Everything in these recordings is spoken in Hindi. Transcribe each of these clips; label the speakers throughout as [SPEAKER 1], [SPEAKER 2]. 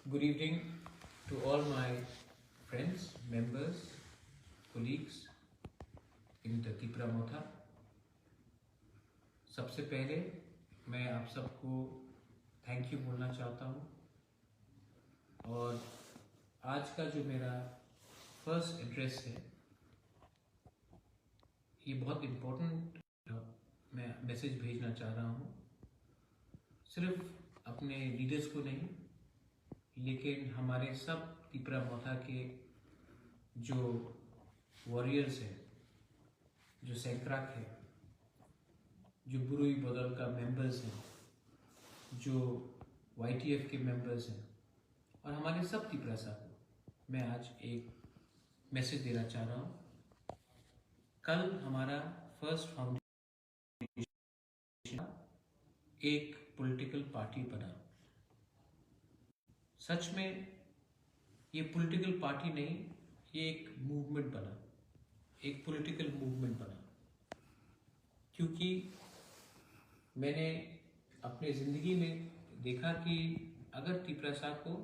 [SPEAKER 1] Good evening to all my friends, members, colleagues in the Tipra Motha. सबसे पहले मैं आप सबको थैंक यू बोलना चाहता हूँ और आज का जो मेरा फर्स्ट एड्रेस है ये बहुत इम्पोर्टेंट मैं मैसेज भेजना चाह रहा हूँ, सिर्फ अपने लीडर्स को नहीं लेकिन हमारे सब तिपरा मोथा के जो वॉरियर्स हैं, जो सैंक्राक है, जो बुरुई बदल का मेंबर्स हैं, जो YTF के मेंबर्स हैं और हमारे सब तिपरासा को मैं आज एक मैसेज देना चाह रहा हूँ। कल हमारा फर्स्ट फाउंडेशन एक पॉलिटिकल पार्टी बना। सच में ये पॉलिटिकल पार्टी नहीं, ये एक मूवमेंट बना, एक पॉलिटिकल मूवमेंट बना, क्योंकि मैंने अपने ज़िंदगी में देखा कि अगर तिपरासा को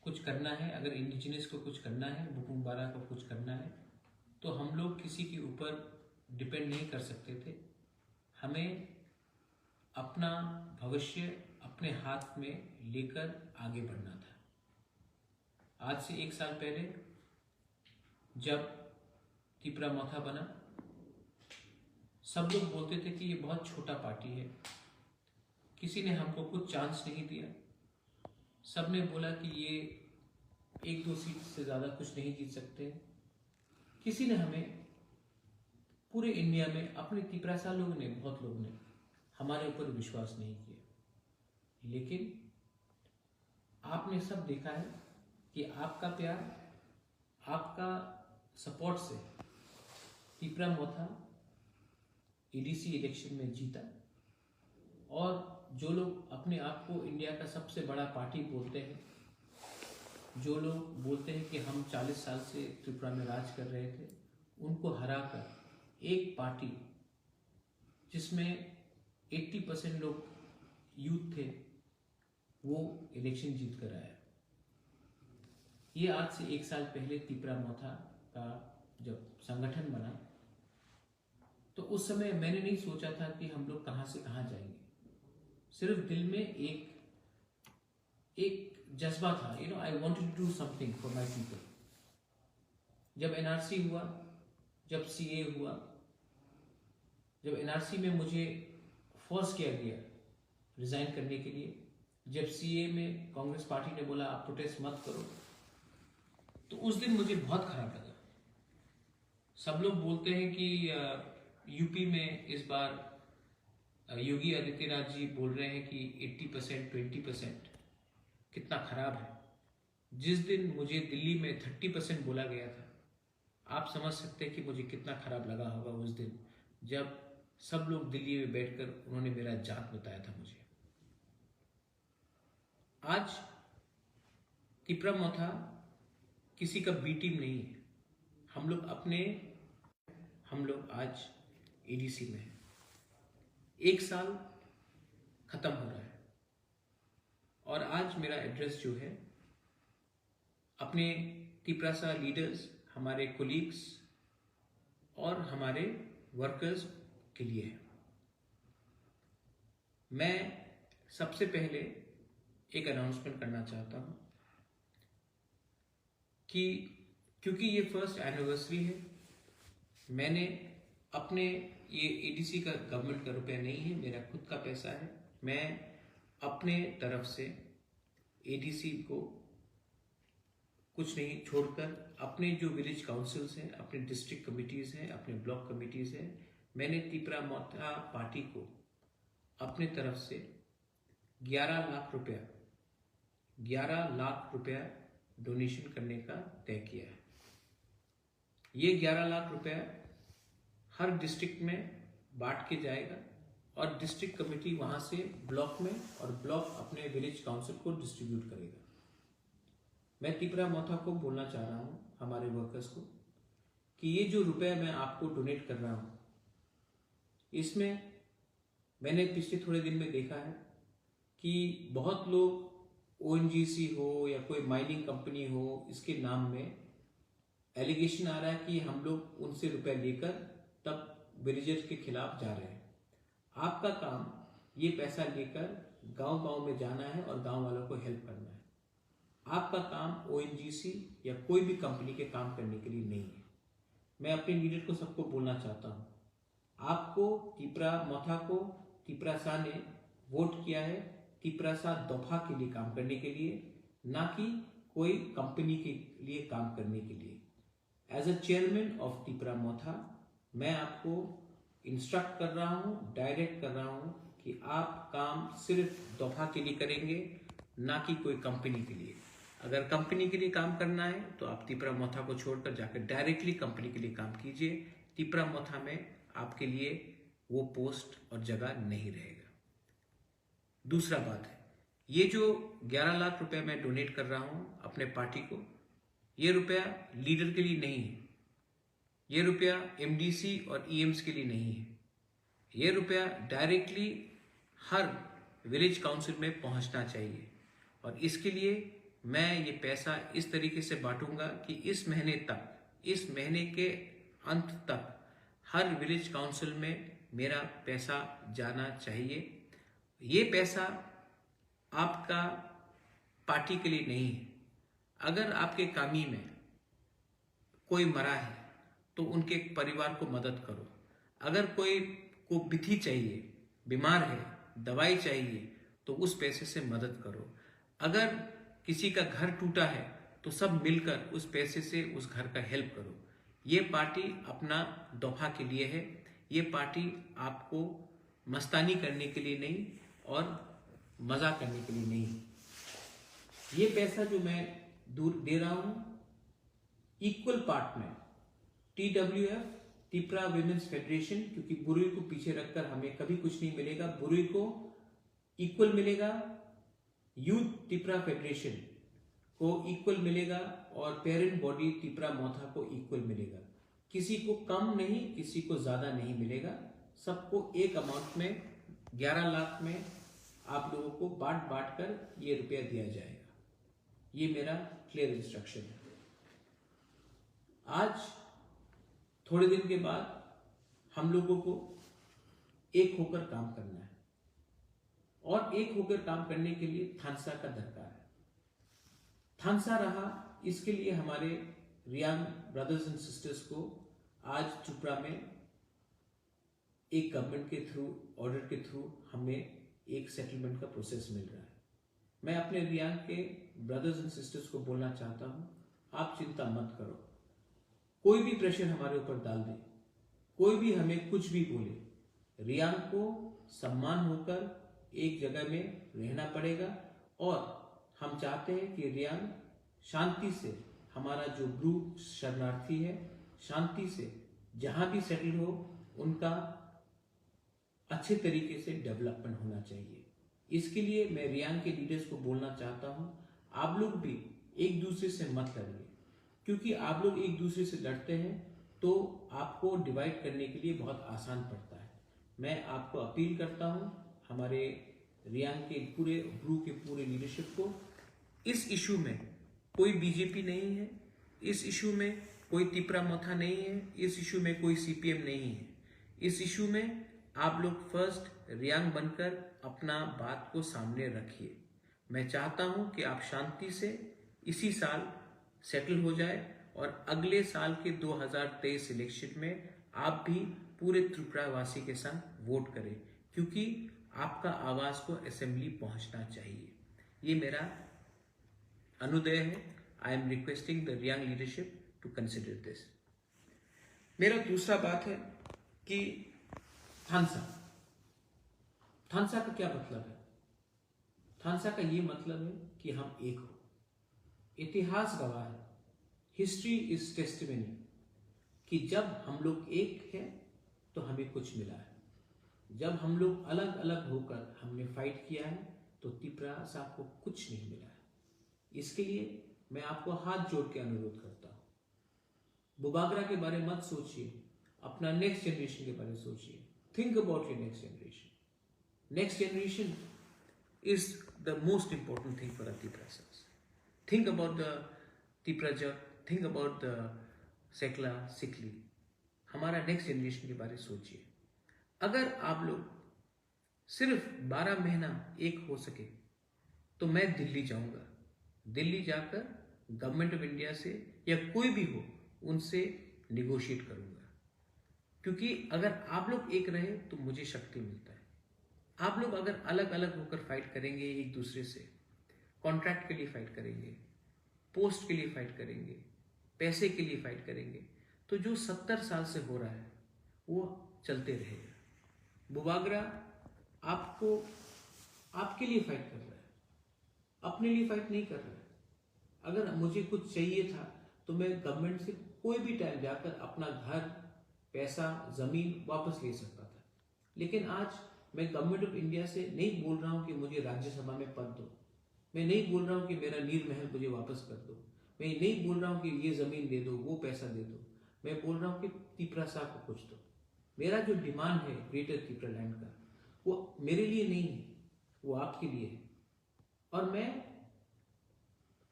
[SPEAKER 1] कुछ करना है, अगर इंडिजिनस को कुछ करना है, बुकुम्बारा को कुछ करना है, तो हम लोग किसी के ऊपर डिपेंड नहीं कर सकते थे। हमें अपना भविष्य अपने हाथ में लेकर आगे बढ़ना था। आज से 1 साल पहले जब तिपरा मोथा बना, सब लोग बोलते थे कि ये बहुत छोटा पार्टी है, किसी ने हमको कुछ चांस नहीं दिया। सब ने बोला कि ये 1-2 सीट से ज़्यादा कुछ नहीं जीत सकते। किसी ने हमें पूरे इंडिया में अपने तिपरासा लोगों ने, बहुत लोगों ने हमारे ऊपर विश्वास नहीं किया। लेकिन आपने सब देखा है कि आपका प्यार, आपका सपोर्ट से तिपरा मोथा ADC इलेक्शन में जीता और जो लोग अपने आप को इंडिया का सबसे बड़ा पार्टी बोलते हैं, जो लोग बोलते हैं कि हम 40 साल से त्रिपुरा में राज कर रहे थे, उनको हराकर एक पार्टी जिसमें 80% लोग यूथ थे, वो इलेक्शन जीत कर आया। ये आज से 1 साल पहले तिपरा मोथा का जब संगठन बना, तो उस समय मैंने नहीं सोचा था कि हम लोग कहाँ से कहाँ जाएंगे। सिर्फ दिल में एक जज्बा था, I wanted to do something for my people. जब NRC हुआ, जब CA हुआ, जब NRC में मुझे फोर्स किया गया रिजाइन करने के लिए, जब CA में कांग्रेस पार्टी ने बोला आप प्रोटेस्ट मत करो, तो उस दिन मुझे बहुत खराब लगा। सब लोग बोलते हैं कि यूपी में इस बार योगी आदित्यनाथ जी बोल रहे हैं कि 80% 20%, कितना खराब है। जिस दिन मुझे दिल्ली में 30% बोला गया था, आप समझ सकते हैं कि मुझे कितना खराब लगा होगा उस दिन, जब सब लोग दिल्ली में बैठकर उन्होंने मेरा जात बताया था मुझे। आज तिपरा मोथा किसी का बी टीम नहीं है, हम लोग आज ADC में हैं। 1 साल खत्म हो रहा है और आज मेरा एड्रेस जो है अपने तिपरासा लीडर्स, हमारे कोलीग्स और हमारे वर्कर्स के लिए है। मैं सबसे पहले एक अनाउंसमेंट करना चाहता हूं कि क्योंकि ये फर्स्ट एनिवर्सरी है, मैंने अपने ये ADC का गवर्नमेंट का रुपया नहीं है, मेरा खुद का पैसा है। मैं अपने तरफ से ADC को कुछ नहीं छोड़कर अपने जो विलेज काउंसिल्स हैं, अपने डिस्ट्रिक्ट कमिटीज़ हैं, अपने ब्लॉक कमिटीज़ हैं, मैंने तिपरा मोथा पार्टी को अपने तरफ से 11 लाख रुपया डोनेशन करने का तय किया है। ये 11 लाख रुपया हर डिस्ट्रिक्ट में बांट के जाएगा और डिस्ट्रिक्ट कमेटी वहां से ब्लॉक में और ब्लॉक अपने विलेज काउंसिल को डिस्ट्रीब्यूट करेगा। मैं तिपरा मोथा को बोलना चाह रहा हूं, हमारे वर्कर्स को, कि ये जो रुपया मैं आपको डोनेट कर रहा हूं, इसमें मैंने पिछले थोड़े दिन में देखा है कि बहुत लोग ओएनजीसी हो या कोई माइनिंग कंपनी हो, इसके नाम में एलिगेशन आ रहा है कि हम लोग उनसे रुपया लेकर तब विलेजर्स के खिलाफ जा रहे हैं। आपका काम ये पैसा लेकर गांव-गांव में जाना है और गांव वालों को हेल्प करना है। आपका काम ओएनजीसी या कोई भी कंपनी के काम करने के लिए नहीं है। मैं अपने लीडर को सबको बोलना चाहता हूँ, आपको तिपरा मोथा को तिपरा शाह ने वोट किया है तिपरा शाह दफा के लिए काम करने के लिए, ना कि कोई कंपनी के लिए काम करने के लिए। As a chairman of Tipra Motha मैं आपको इंस्ट्रक्ट कर रहा हूँ, डायरेक्ट कर रहा हूँ कि आप काम सिर्फ दफा के लिए करेंगे, ना कि कोई कंपनी के लिए। अगर कंपनी के लिए काम करना है तो आप तिपरा मोथा को छोड़कर जाकर डायरेक्टली कंपनी के लिए काम कीजिए। तिपरा मोथा में आपके लिए वो पोस्ट और जगह नहीं रहेगा। दूसरा बात है, ये जो 11 लाख रुपए मैं डोनेट कर रहा हूं अपने पार्टी को, ये रुपया लीडर के लिए नहीं है, ये रुपया एमडीसी और ईएम्स के लिए नहीं है, ये रुपया डायरेक्टली हर विलेज काउंसिल में पहुंचना चाहिए। और इसके लिए मैं ये पैसा इस तरीके से बांटूंगा कि इस महीने के अंत तक हर विलेज काउंसिल में मेरा पैसा जाना चाहिए। ये पैसा आपका पार्टी के लिए नहीं है। अगर आपके कामी में कोई मरा है तो उनके परिवार को मदद करो। अगर कोई को बिथी चाहिए, बीमार है, दवाई चाहिए, तो उस पैसे से मदद करो। अगर किसी का घर टूटा है तो सब मिलकर उस पैसे से उस घर का हेल्प करो। ये पार्टी अपना दफा के लिए है, ये पार्टी आपको मस्तानी करने के लिए नहीं और मजा करने के लिए नहीं। ये पैसा जो मैं दूर दे रहा हूं इक्वल पार्ट में TWF तिपरा विमेंस फेडरेशन, क्योंकि बुरुई को पीछे रखकर हमें कभी कुछ नहीं मिलेगा, बुरुई को इक्वल मिलेगा, यूथ तिपरा फेडरेशन को इक्वल मिलेगा और पेरेंट बॉडी तिपरा मोथा को इक्वल मिलेगा। किसी को कम नहीं, किसी को ज्यादा नहीं मिलेगा, सबको एक अमाउंट में 11 लाख में आप लोगों को बांट कर ये रुपया दिया जाएगा। ये मेरा क्लियर इंस्ट्रक्शन है। आज थोड़े दिन के बाद हम लोगों को एक होकर काम करना है और एक होकर काम करने के लिए थानसा का दरकार है। थानसा रहा, इसके लिए हमारे रियांग ब्रदर्स एंड सिस्टर्स को आज त्रिपुरा में एक गवर्नमेंट के थ्रू, ऑर्डर के थ्रू हमें एक सेटलमेंट का प्रोसेस मिल रहा है। मैं अपने रियांग के ब्रदर्स एंड सिस्टर्स को बोलना चाहता हूं, आप चिंता मत करो। कोई भी प्रेशर हमारे ऊपर डाल दे, कोई भी हमें कुछ भी बोले, रियांग को सम्मान होकर एक जगह में रहना पड़ेगा। और हम चाहते हैं कि रियांग शांति से, हमारा जो ब्रू शरणार्थी है, शांति से जहां भी सेटल हो, उनका अच्छे तरीके से डेवलपमेंट होना चाहिए। इसके लिए मैं रियांग के लीडर्स को बोलना चाहता हूं, आप लोग भी एक दूसरे से मत लड़िए, क्योंकि आप लोग एक दूसरे से लड़ते हैं तो आपको डिवाइड करने के लिए बहुत आसान पड़ता है। मैं आपको अपील करता हूं, हमारे रियांग के पूरे ब्रू के पूरे लीडरशिप को, इस इशू में कोई बीजेपी नहीं है, इस इशू में कोई तिपरा मोथा नहीं है, इस इशू में कोई सीपीएम नहीं है। इस इशू में आप लोग फर्स्ट रियांग बनकर अपना बात को सामने रखिए। मैं चाहता हूं कि आप शांति से इसी साल सेटल हो जाए और अगले साल के 2023 इलेक्शन में आप भी पूरे त्रिपुरावासी के संग वोट करें, क्योंकि आपका आवाज को असेंबली पहुंचना चाहिए। ये मेरा अनुदय है। I am requesting the Riang leadership to consider this. मेरा दूसरा बात है कि थानसा का क्या मतलब है? थानसा का ये मतलब है कि हम एक हो। इतिहास गवाह है, हिस्ट्री इज टेस्टिमनी, कि जब हम लोग एक हैं तो हमें कुछ मिला है। जब हम लोग अलग अलग होकर हमने फाइट किया है तो तिपरा साहब को कुछ नहीं मिला है। इसके लिए मैं आपको हाथ जोड़ के अनुरोध करता हूं, बुबागरा के बारे में मत सोचिए, अपना नेक्स्ट जनरेशन के बारे में सोचिए। Think about your next generation. Next generation is the most important thing for the Tiprasas. Think about the Tiprajak, think about the Sekla, Sikli. हमारा नेक्स्ट जनरेशन के बारे में सोचिए. अगर आप लोग सिर्फ 12 महीना एक हो सके तो मैं दिल्ली जाऊंगा. दिल्ली जाकर गवर्नमेंट ऑफ इंडिया से या कोई भी हो उनसे निगोशिएट करूंगा. क्योंकि अगर आप लोग एक रहे तो मुझे शक्ति मिलता है. आप लोग अगर अलग अलग होकर फाइट करेंगे एक दूसरे से, कॉन्ट्रैक्ट के लिए फाइट करेंगे, पोस्ट के लिए फाइट करेंगे, पैसे के लिए फाइट करेंगे, तो जो 70 साल से हो रहा है वो चलते रहेगा. बुबागरा आपको आपके लिए फाइट कर रहा है, अपने लिए फाइट नहीं कर रहा है. अगर मुझे कुछ चाहिए था तो मैं गवर्नमेंट से कोई भी टाइम जाकर अपना घर, पैसा, जमीन वापस ले सकता था. लेकिन आज मैं गवर्नमेंट ऑफ इंडिया से नहीं बोल रहा हूं कि मुझे राज्यसभा में पद दो. मैं नहीं बोल रहा हूं कि मेरा नीर महल मुझे वापस कर दो. मैं नहीं बोल रहा हूं कि ये जमीन दे दो, वो पैसा दे दो. मैं बोल रहा हूं कि तिपरासा को कुछ दो. मेरा जो डिमांड है ग्रेटर तिपरा लैंड का, वो मेरे लिए नहीं है, वो आपके लिए है. और मैं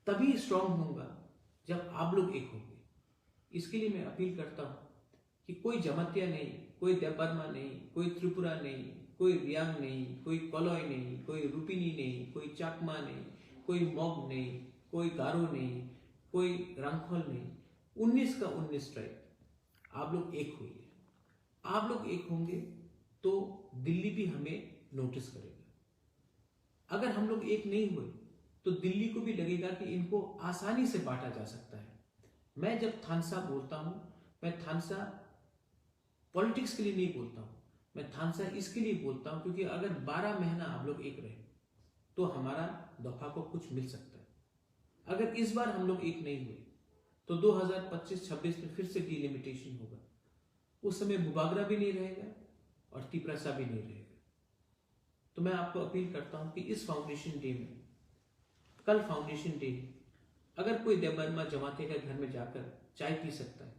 [SPEAKER 1] तभी स्ट्रांग होऊंगा जब आप लोग एक होंगे. इसके लिए मैं अपील करता हूं कि कोई जमतिया नहीं, कोई देबर्मा नहीं, कोई त्रिपुरा नहीं, कोई रियांग नहीं, कोई कॉलोय नहीं, कोई रुपिनी नहीं, कोई चाकमा नहीं, कोई मॉग नहीं, कोई गारो नहीं, कोई रंगखोल नहीं. 19 का 19 ट्राइब आप लोग एक होइए. आप लोग एक होंगे तो दिल्ली भी हमें नोटिस करेगा. अगर हम लोग एक नहीं हुए तो दिल्ली को भी लगेगा कि इनको आसानी से बांटा जा सकता है. मैं जब थानसा बोलता हूं, मैं थानसा पॉलिटिक्स के लिए नहीं बोलता हूं. मैं थानसा इसके लिए बोलता हूं क्योंकि अगर 12 महीना आप लोग एक रहे तो हमारा दफा को कुछ मिल सकता है. अगर इस बार हम लोग एक नहीं हुए तो 2025-26 में फिर से डिलिमिटेशन होगा. उस समय बुबागरा भी नहीं रहेगा और तिपरासा भी नहीं रहेगा. तो मैं आपको अपील करता हूं कि इस फाउंडेशन डे में, कल फाउंडेशन डे, अगर कोई देबर्मा जमाते के घर में जाकर चाय पी सकता है,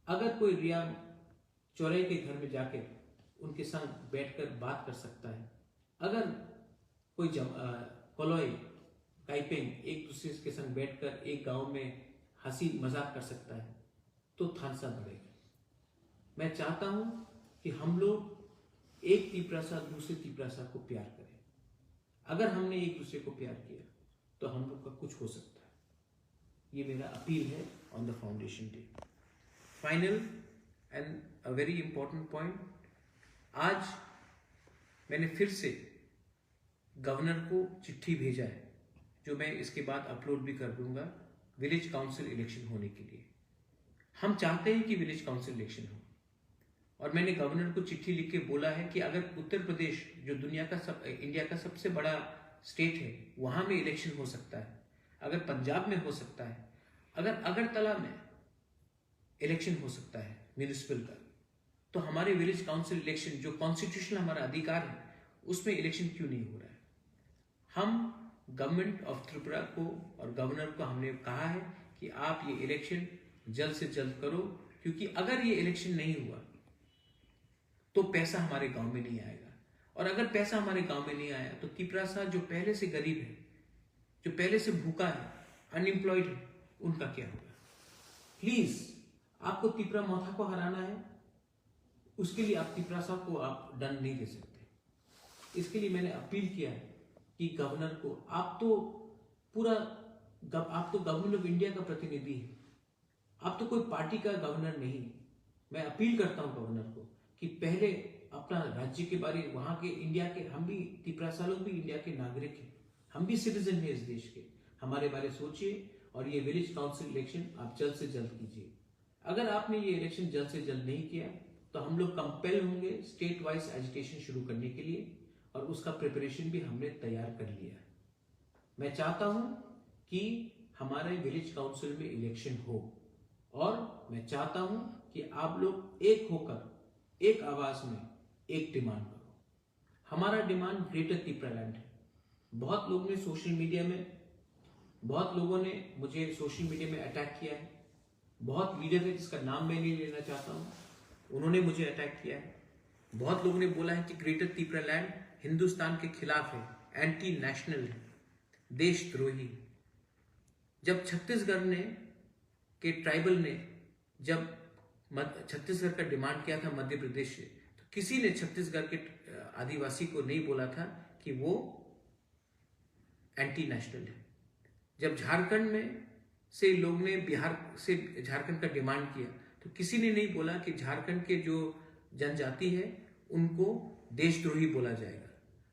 [SPEAKER 1] अगर कोई रियांग चौरे के घर में जाकर उनके संग बैठकर बात कर सकता है, अगर कोई कोलोय काइपेंग एक दूसरे के संग बैठकर एक गांव में हंसी मजाक कर सकता है, तो थानसा बढ़ेगा. मैं चाहता हूं कि हम लोग एक तिपरासा दूसरे तिपरासा को प्यार करें. अगर हमने एक दूसरे को प्यार किया तो हम लोग का कुछ हो सकता है. ये मेरा अपील है on the foundation day. Final and a very important point, आज मैंने फिर से गवर्नर को चिट्ठी भेजा है, जो मैं इसके बाद अपलोड भी कर दूंगा, विलेज काउंसिल इलेक्शन होने के लिए. हम चाहते हैं कि विलेज काउंसिल इलेक्शन हो, और मैंने गवर्नर को चिट्ठी लिख के बोला है कि अगर उत्तर प्रदेश जो इंडिया का सबसे बड़ा स्टेट है, वहां में इलेक्शन हो सकता है, अगर पंजाब में हो सकता है, अगर अगरतला में इलेक्शन हो सकता है म्यूनिसिपल का, तो हमारे विलेज काउंसिल इलेक्शन जो कॉन्स्टिट्यूशनल हमारा अधिकार है उसमें इलेक्शन क्यों नहीं हो रहा है. हम गवर्नमेंट ऑफ त्रिपुरा को और गवर्नर को हमने कहा है कि आप ये इलेक्शन जल्द से जल्द करो, क्योंकि अगर ये इलेक्शन नहीं हुआ तो पैसा हमारे गांव में नहीं आएगा. और अगर पैसा हमारे गांव में नहीं आया तो तिपरासा जो पहले से गरीब है, जो पहले से भूखा है, अनएम्प्लॉयड है, उनका क्या होगा. प्लीज, आपको तिपरा मोथा को हराना है, उसके लिए आप तिपरासा को आप दंड नहीं दे सकते. इसके लिए मैंने अपील किया है कि गवर्नर को, आप तो गवर्नमेंट ऑफ इंडिया का प्रतिनिधि है, आप तो कोई पार्टी का गवर्नर नहीं. मैं अपील करता हूं गवर्नर को कि पहले अपना राज्य के बारे, वहां के इंडिया के, हम भी तिपरासा लोग भी इंडिया के नागरिक हैं, हम भी सिटीजन हैं इस देश के, हमारे बारे सोचिए. और ये विलेज काउंसिल इलेक्शन आप जल्द से जल्द कीजिए. अगर आपने ये इलेक्शन जल्द से जल्द नहीं किया तो हम लोग कंपेल होंगे स्टेट वाइज एजिटेशन शुरू करने के लिए, और उसका प्रिपरेशन भी हमने तैयार कर लिया है. मैं चाहता हूं कि हमारे विलेज काउंसिल में इलेक्शन हो, और मैं चाहता हूं कि आप लोग एक होकर एक आवाज में एक डिमांड करो. हमारा डिमांड ग्रेटर तिपरा लैंड है. बहुत लोगों ने सोशल मीडिया में अटैक किया है. बहुत लीडर है जिसका नाम मैं नहीं लेना चाहता हूं, उन्होंने मुझे अटैक किया है. बहुत लोगों ने बोला है कि ग्रेटर तिपरा लैंड हिंदुस्तान के खिलाफ है, एंटी नेशनल है, देशद्रोही। जब छत्तीसगढ़ ने के ट्राइबल ने जब छत्तीसगढ़ का डिमांड किया था मध्य प्रदेश से, तो किसी ने छत्तीसगढ़ के आदिवासी को नहीं बोला था कि वो एंटी नेशनल है। जब झारखंड में से लोग ने बिहार से झारखंड का डिमांड किया, तो किसी ने नहीं बोला कि झारखंड के जो जनजाति है उनको देशद्रोही बोला जाएगा।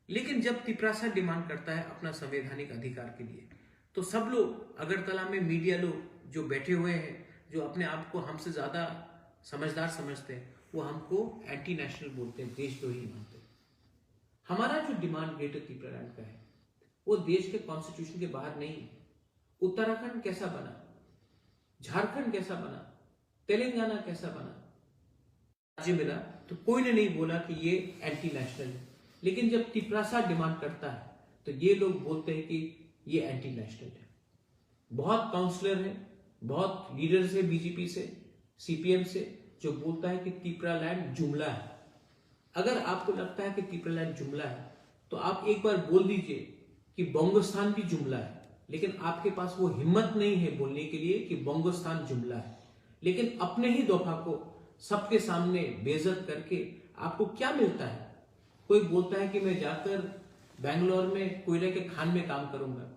[SPEAKER 1] लेकिन जब तिपरासा डिमांड करता है अपना संवैधानिक अधिकार के लिए, तो सब लोग, अगरतला में मीडिया लोग जो बैठे हुए हैं, जो अपने आप को हमसे ज्यादा समझदार समझते हैं, वो हमको एंटी नेशनल बोलते हैं, देशद्रोही मानते हैं। हमारा जो डिमांड ग्रेटर त्रिपुरालैंड का है वो देश के कॉन्स्टिट्यूशन के बाहर नहीं है। उत्तराखंड कैसा बना, झारखंड कैसा बना, तेलंगाना कैसा बना, राज्य मिला, तो कोई ने नहीं बोला कि ये एंटी नेशनल है। लेकिन जब तिपरासा डिमांड करता है तो ये लोग बोलते हैं कि ये एंटी नेशनल है। बहुत काउंसलर है, बहुत लीडर्स है बीजेपी से, सीपीएम से, जो बोलता है कि त्रिपुरालैंड जुमला है। अगर आपको लगता है कि त्रिपुरालैंड जुमला है तो आप एक बार बोल दीजिए कि बोंगोस्तान भी जुमला है। लेकिन आपके पास वो हिम्मत नहीं है बोलने के लिए कि बोंगोस्तान जुमला है। लेकिन अपने ही दफा को सबके सामने बेइज्जत करके आपको क्या मिलता है? कोई बोलता है कि मैं जाकर बेंगलोर में कोयले के खान में काम करूंगा।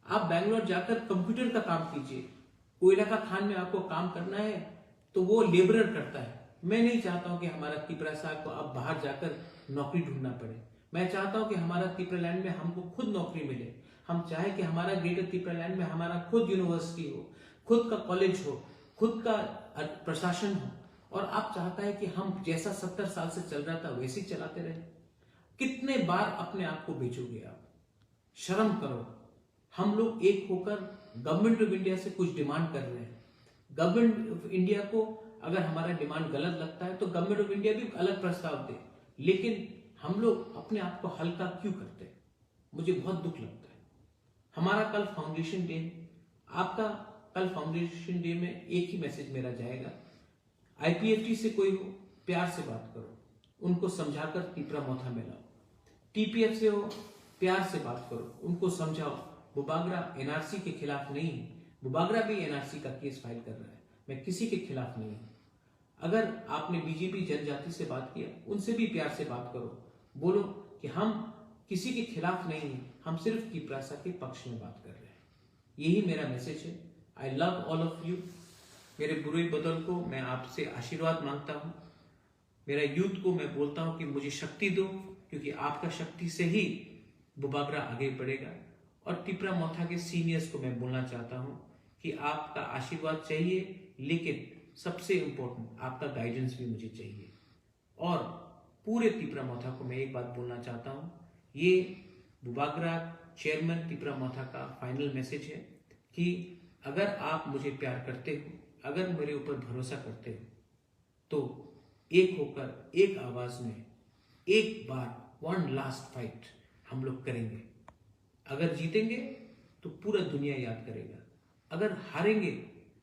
[SPEAKER 1] आप बेंगलोर जाकर कंप्यूटर का काम कीजिए। कोयला का खान में आपको काम करना है तो वो लेबरर करता है। मैं नहीं चाहता हूं कि हमारा त्रिपुरा को अब बाहर जाकर नौकरी ढूंढना पड़े। मैं चाहता हूं कि हमारा त्रिपुरालैंड में हमको खुद नौकरी मिले। हम चाहे कि हमारा ग्रेटर त्रिपुरालैंड में हमारा खुद यूनिवर्सिटी हो, खुद का कॉलेज हो, खुद का प्रशासन हो। और आप चाहता है कि हम जैसा 70 साल से चल रहा था वैसे ही चलाते रहे। कितने बार अपने आप को बेचोगे आप? शर्म करो। हम लोग एक होकर गवर्नमेंट ऑफ इंडिया से कुछ डिमांड कर रहे हैं। गवर्नमेंट ऑफ इंडिया को अगर हमारा डिमांड गलत लगता है तो गवर्नमेंट ऑफ इंडिया भी अलग प्रस्ताव दे। लेकिन हम लोग अपने आप को हल्का क्यों करते हैं? मुझे बहुत दुख लगता है। हमारा कल फाउंडेशन डे है। आपका कल फाउंडेशन डे में एक ही मैसेज मेरा जाएगा, आईपीएफटी से कोई हो प्यार से बात करो, उनको समझाकर त्रिपुरा मोथा में लाओ। टीपीएफ से हो प्यार से बात करो, उनको समझाओ। बुबागरा एनआरसी के खिलाफ नहीं है। बुबागरा भी एनआरसी का केस फाइल कर रहा है। मैं किसी के खिलाफ नहीं हूं। अगर आपने बीजेपी जनजाति से बात किया, उनसे भी प्यार से बात करो। बोलो कि हम किसी के खिलाफ नहीं है, हम सिर्फ त्रिपुरासा के पक्ष में बात कर रहे हैं। यही मेरा मैसेज है। I love all of you. मेरे बुरे बदल को मैं आपसे आशीर्वाद मांगता हूं। मेरा यूथ को मैं बोलता हूं कि मुझे शक्ति दो, क्योंकि आपका शक्ति से ही बुबागरा आगे बढ़ेगा। और त्रिपुरा मोथा के सीनियर्स को मैं बोलना चाहता हूं कि आपका आशीर्वाद चाहिए, लेकिन सबसे इंपॉर्टेंट आपका गाइडेंस भी मुझे चाहिए। और पूरे त्रिपुरा मोथा को मैं एक बात बोलना चाहता हूं, ये बुबागरा चेयरमैन त्रिपुरा मोथा का फाइनल मैसेज है कि अगर आप मुझे प्यार करते हो, अगर मेरे ऊपर भरोसा करते हो, तो एक होकर एक आवाज में एक बार वन लास्ट फाइट हम लोग करेंगे। अगर जीतेंगे तो पूरा दुनिया याद करेगा। अगर हारेंगे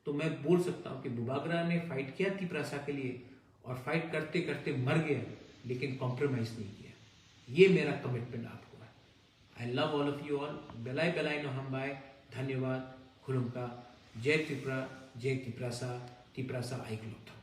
[SPEAKER 1] तो मैं बोल सकता हूं कि बुबागरा ने फाइट किया त्रिपुरासा के लिए और फाइट करते करते मर गया, लेकिन कॉम्प्रोमाइज नहीं किया। ये मेरा कमिटमेंट आपको है। I love all of you all. बेलाई बेलाई नो हम बाय। धन्यवाद। खुलुमका। जय त्रिपुरा, जय त्रिपुरासा, त्रिपुरासा आइकलोथ।